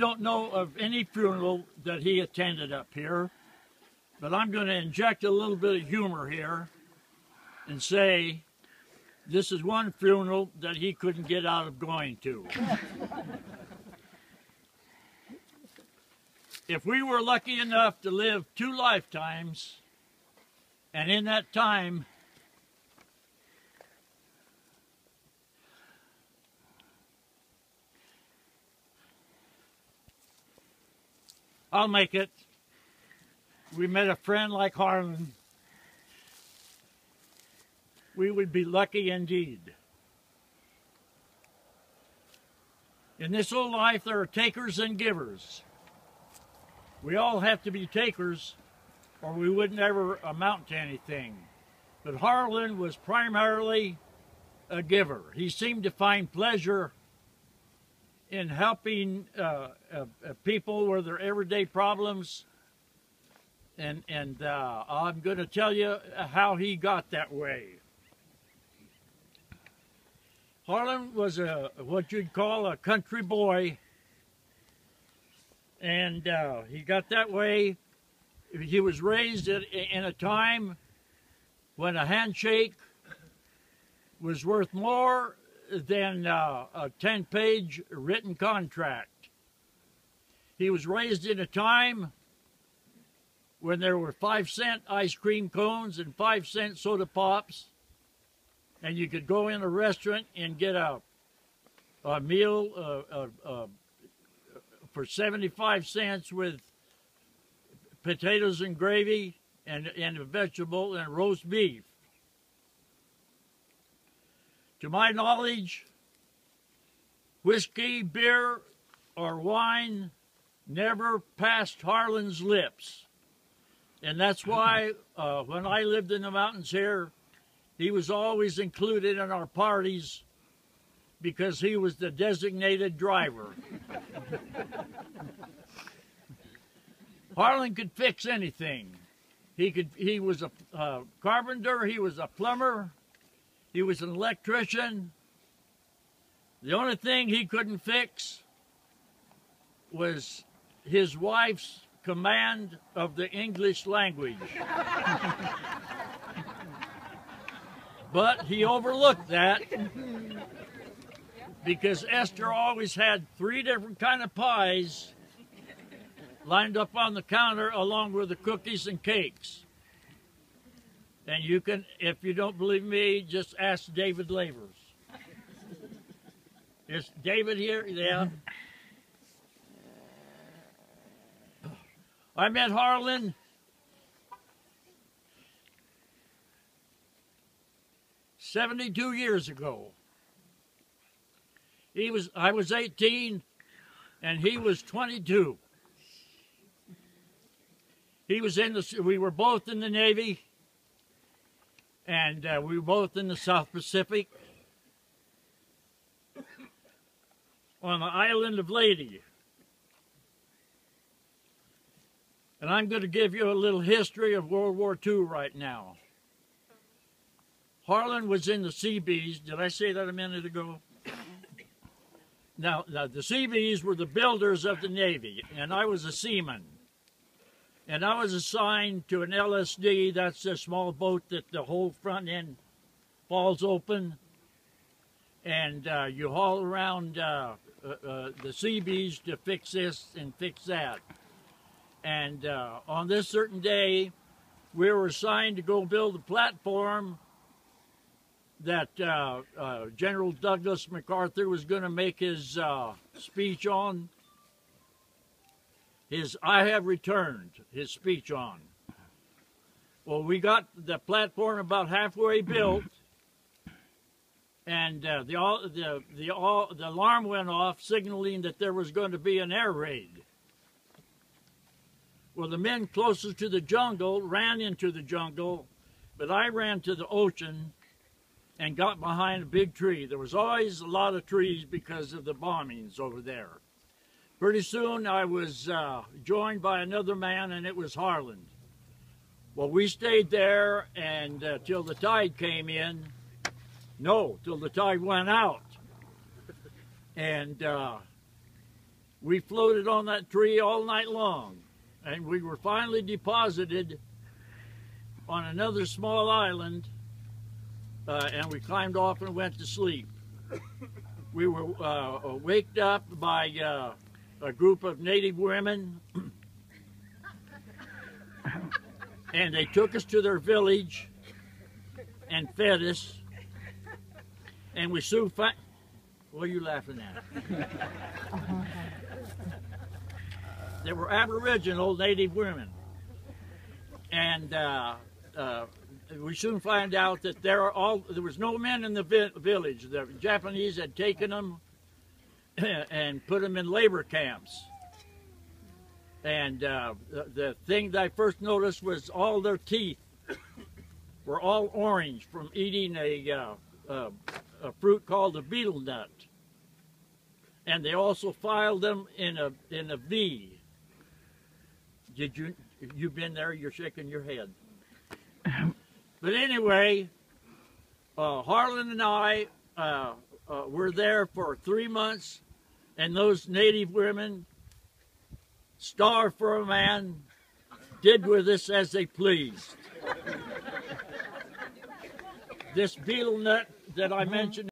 don't know of any funeral that he attended up here, but I'm going to inject a little bit of humor here and say this is one funeral that he couldn't get out of going to. If we were lucky enough to live 2 lifetimes, and in that time I'll make it. We met a friend like Harlan. We would be lucky indeed. In this old life, there are takers and givers. We all have to be takers, or we would never amount to anything. But Harlan was primarily a giver. He seemed to find pleasure in helping people with their everyday problems, and I'm going to tell you how he got that way. Harlan was what you'd call a country boy, and he got that way. He was raised in a time when a handshake was worth more than a 10-page written contract. He was raised in a time when there were 5-cent ice cream cones and 5-cent soda pops, and you could go in a restaurant and get a meal for 75 cents with potatoes and gravy and a vegetable and roast beef. To my knowledge, whiskey, beer, or wine never passed Harlan's lips. And that's why when I lived in the mountains here, he was always included in our parties because he was the designated driver. Harlan could fix anything. He was a carpenter, he was a plumber, he was an electrician. The only thing he couldn't fix was his wife's command of the English language. But he overlooked that because Esther always had 3 different kind of pies lined up on the counter along with the cookies and cakes. And you can, if you don't believe me, just ask David Lavers. Is David here? Yeah. I met Harlan "72 years ago. I was 18 and he was 22. We were both in the Navy, and we were both in the South Pacific on the island of Leyte. And I'm going to give you a little history of World War II right now. Harlan was in the Seabees. Did I say that a minute ago? Now, the Seabees were the builders of the Navy, and I was a seaman. And I was assigned to an LSD. That's a small boat that the whole front end falls open, and you haul around the Seabees to fix this and fix that. And on this certain day, we were assigned to go build a platform that General Douglas MacArthur was going to make his speech on. His "I have returned," his speech on. Well, we got the platform about halfway built, and the alarm went off, signaling that there was going to be an air raid. Well, the men closest to the jungle ran into the jungle, but I ran to the ocean and got behind a big tree. There was always a lot of trees because of the bombings over there. Pretty soon I was joined by another man, and it was Harlan. Well, we stayed there and till the tide came in. No, till the tide went out. And We floated on that tree all night long, and we were finally deposited on another small island, and we climbed off and went to sleep. We were waked up by a group of native women, and they took us to their village and fed us, and we soon found... What are you laughing at? They were Aboriginal native women, and we soon found out that there was no men in the village. The Japanese had taken them and put them in labor camps. And the thing that I first noticed was all their teeth were all orange from eating a fruit called a betel nut. And they also filed them in a V. You've been there? You're shaking your head. But anyway, Harlan and I were there for 3 months, and those native women, starved for a man, did with us as they pleased. This betel nut that I mentioned